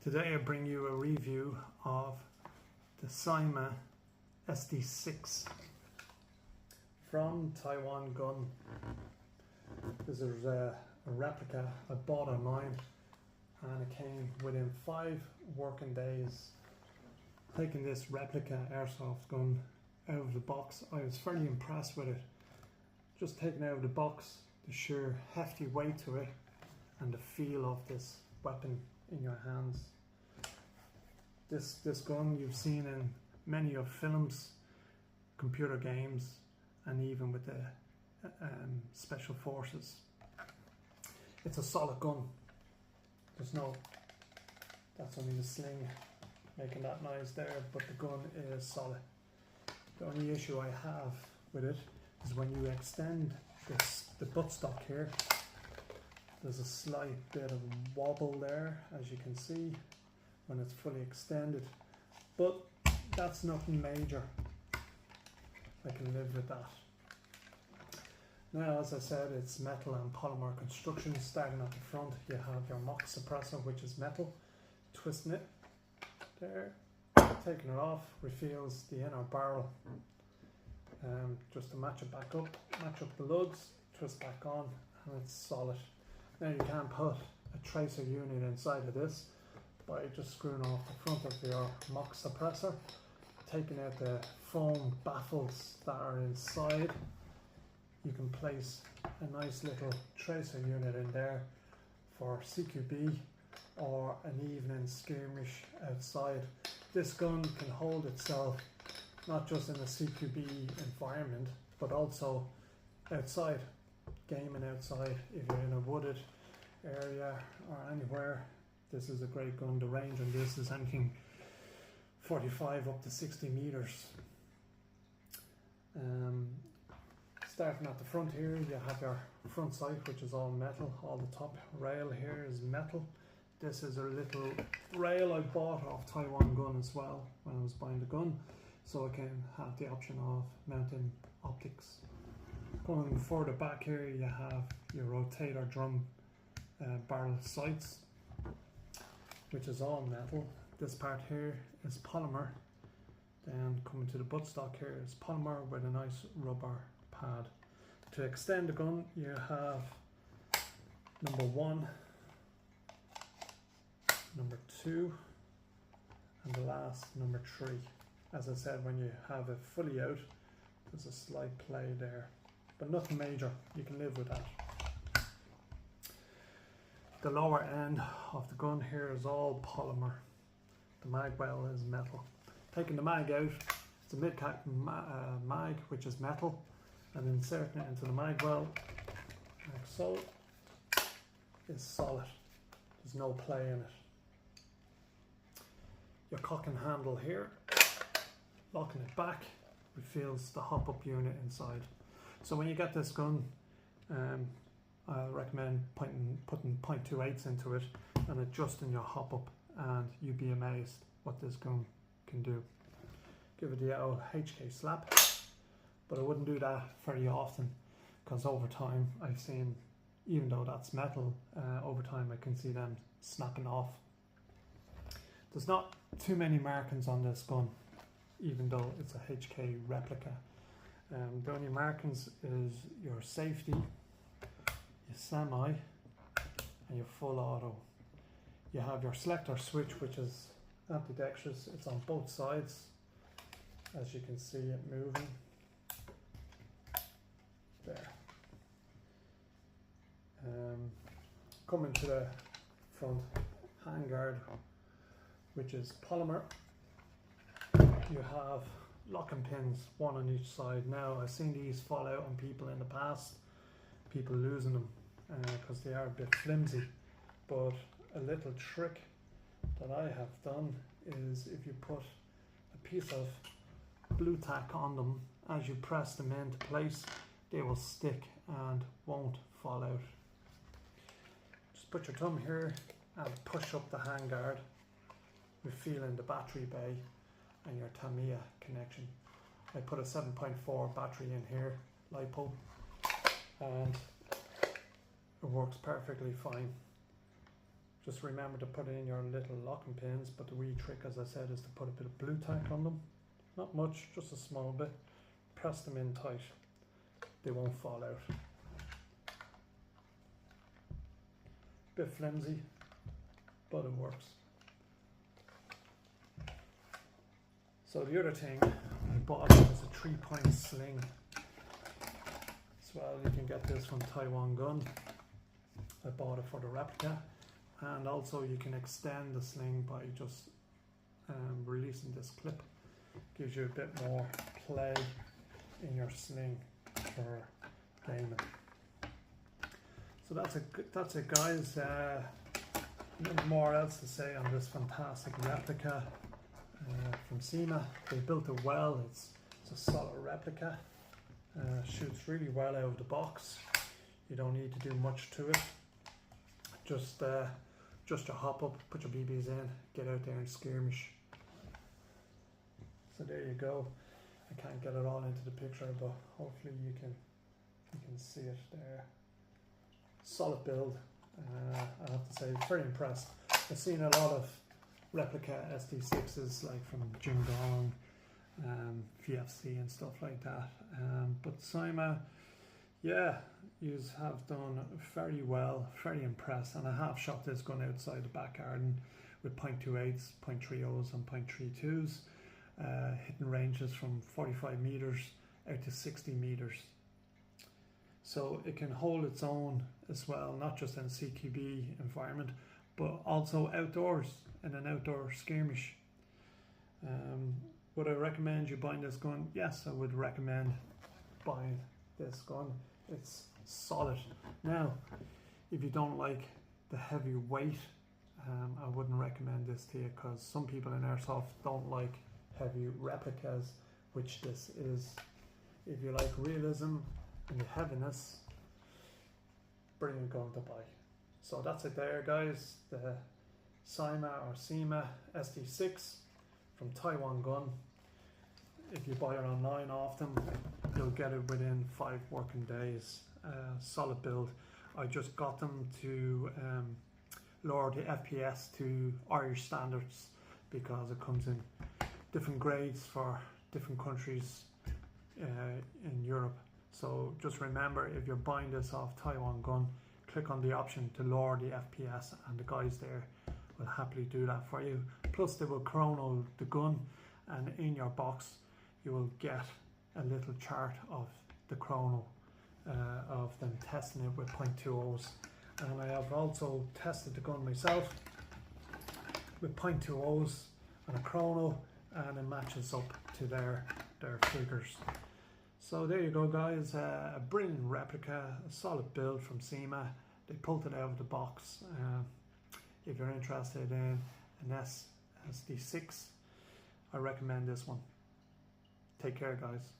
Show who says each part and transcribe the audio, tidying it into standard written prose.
Speaker 1: Today I bring you a review of the Cyma SD6 from Taiwan Gun. This is a replica I bought online and it came within 5 working days. Taking this replica airsoft gun out of the box, I was fairly impressed with it. Just taken out of the box, the sheer hefty weight to it and the feel of this weapon in your hands. This gun you've seen in many of films, computer games, and even with the special forces. It's a solid gun. There's no, that's only the sling making that noise there, but the gun is solid. The only issue I have with it is when you extend the buttstock here, there's a slight bit of wobble there, as you can see, when it's fully extended, but that's nothing major. I can live with that. Now, as I said, it's metal and polymer construction. Starting at the front, you have your mock suppressor, which is metal. Twisting it there, taking it off, reveals the inner barrel. Just to match it back up, match up the lugs, twist back on, and it's solid. Now you can put a tracer unit inside of this by just screwing off the front of your mock suppressor, taking out the foam baffles that are inside. You can place a nice little tracer unit in there for CQB or an evening skirmish outside. This gun can hold itself not just in a CQB environment, but also outside, gaming outside. If you're in a wooded area or anywhere, this is a great gun. The range on this is anything 45 up to 60 meters. Starting at the front here, you have your front sight, which is all metal. All the top rail here is metal. This is a little rail I bought off Taiwan Gun as well when I was buying the gun, so I can have the option of mounting optics. Going further back here, you have your rotator drum barrel sights, which is all metal. This part here is polymer. Then coming to the buttstock here is polymer with a nice rubber pad. To extend the gun, you have number 1, number 2, and the last number 3. As I said, when you have it fully out, there's a slight play there, but nothing major. You can live with that. The lower end of the gun here is all polymer. The mag well is metal. Taking the mag out, it's a mid-cap mag, which is metal, and inserting it into the mag well, like so, is solid. There's no play in it. Your cock and handle here, locking it back, reveals the hop-up unit inside. So when you get this gun, I recommend putting 0.28s into it and adjusting your hop-up, and you'd be amazed what this gun can do. Give it the old HK slap, but I wouldn't do that very often, because over time I've seen, even though that's metal, over time I can see them snapping off. There's not too many markings on this gun, even though it's a HK replica. The only markings is your safety, your semi, and your full auto. You have your selector switch, which is ambidextrous. It's on both sides, as you can see it moving there. Coming to the front handguard, which is polymer. You have locking pins, 1 on each side. Now, I've seen these fall out on people in the past, people losing them because they are a bit flimsy, but a little trick that I have done is if you put a piece of blue tack on them, as you press them into place, they will stick and won't fall out. Just put your thumb here and push up the handguard, revealing the battery bay and your Tamiya connection. I put a 7.4 battery in here, LiPo, and it works perfectly fine. Just remember to put in your little locking pins, but the wee trick, as I said, is to put a bit of blue tack on them. Not much, just a small bit. Press them in tight. They won't fall out. Bit flimsy, but it works. So the other thing I bought was a 3-point sling. As well, you can get this from Taiwan Gun. I bought it for the Replica. And also you can extend the sling by just releasing this clip. Gives you a bit more play in your sling for gaming. So that's it guys. Nothing more else to say on this fantastic Replica from Cyma. They built it well. It's a solid Replica. Shoots really well out of the box. You don't need to do much to it. Just to hop up, put your BBs in, get out there and skirmish. So there you go. I can't get it all into the picture, but hopefully you can see it there. Solid build. I have to say, very impressed. I've seen a lot of Replica SD6s like from Jingdong, VFC and stuff like that. But Cyma, yeah, you have done very well, very impressed, and I have shot this gun outside the back garden with .28s, .30s and .32s, hitting ranges from 45 meters out to 60 meters. So it can hold its own as well, not just in a CQB environment, but also outdoors, in an outdoor skirmish. Would I recommend you buying this gun? Yes, I would recommend buying this gun. It's solid. Now, if you don't like the heavy weight, I wouldn't recommend this to you, because some people in Airsoft don't like heavy replicas, which this is. If you like realism and the heaviness, brilliant gun to buy. So that's it there guys, the Cyma or Cyma SD6 from Taiwan Gun. If you buy it online off them, you'll get it within 5 working days. Solid build. I just got them to lower the FPS to Irish standards, because it comes in different grades for different countries in Europe. So just remember, if you're buying this off Taiwan Gun, click on the option to lower the FPS, and the guys there will happily do that for you. Plus they will chrono the gun, and in your box you will get a little chart of the chrono of them testing it with .20s. And I have also tested the gun myself with .20s and a chrono, and it matches up to their figures. So there you go guys, a brilliant Replica, a solid build from Cyma. They pulled it out of the box. If you're interested in an SD6, I recommend this one. Take care guys.